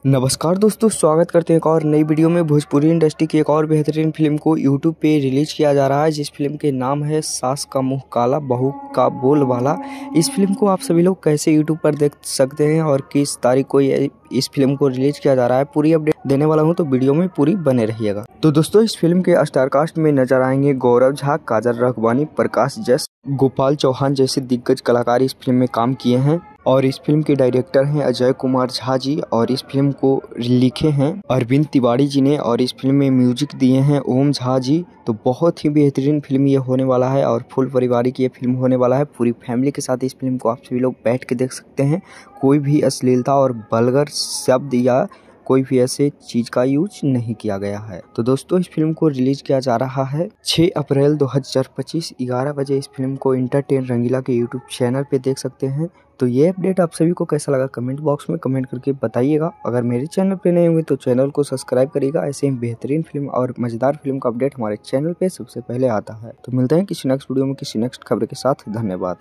नमस्कार दोस्तों, स्वागत करते हैं एक और नई वीडियो में। भोजपुरी इंडस्ट्री की एक और बेहतरीन फिल्म को यूट्यूब पे रिलीज किया जा रहा है, जिस फिल्म के नाम है सास का मुंह काला बहू का बोलबाला। इस फिल्म को आप सभी लोग कैसे यूट्यूब पर देख सकते हैं और किस तारीख को इस फिल्म को रिलीज किया जा रहा है, पूरी अपडेट देने वाला हूं, तो वीडियो में पूरी बने रहिएगा। तो दोस्तों, इस फिल्म के स्टार कास्ट में नजर आएंगे गौरव झा, काजल राघवानी, प्रकाश जस, गोपाल चौहान जैसे दिग्गज कलाकार इस फिल्म में काम किए हैं। और इस फिल्म के डायरेक्टर हैं अजय कुमार झा जी, और इस फिल्म को लिखे हैं अरविंद तिवारी जी ने, और इस फिल्म में म्यूजिक दिए हैं ओम झा जी। तो बहुत ही बेहतरीन फिल्म ये होने वाला है और फुल पारिवारिक ये फिल्म होने वाला है। पूरी फैमिली के साथ इस फिल्म को आप सभी लोग बैठ के देख सकते हैं। कोई भी अश्लीलता और वल्गर शब्द या कोई भी ऐसे चीज का यूज नहीं किया गया है। तो दोस्तों, इस फिल्म को रिलीज किया जा रहा है 6 अप्रैल 2025 11 बजे। इस फिल्म को इंटरटेन रंगीला के यूट्यूब चैनल पे देख सकते हैं। तो ये अपडेट आप सभी को कैसा लगा कमेंट बॉक्स में कमेंट करके बताइएगा। अगर मेरे चैनल पे नए होंगे तो चैनल को सब्सक्राइब करिएगा। ऐसे ही बेहतरीन फिल्म और मजेदार फिल्म का अपडेट हमारे चैनल पे सबसे पहले आता है। तो मिलते हैं किसी नेक्स्ट वीडियो में किसी नेक्स्ट खबर के साथ। धन्यवाद।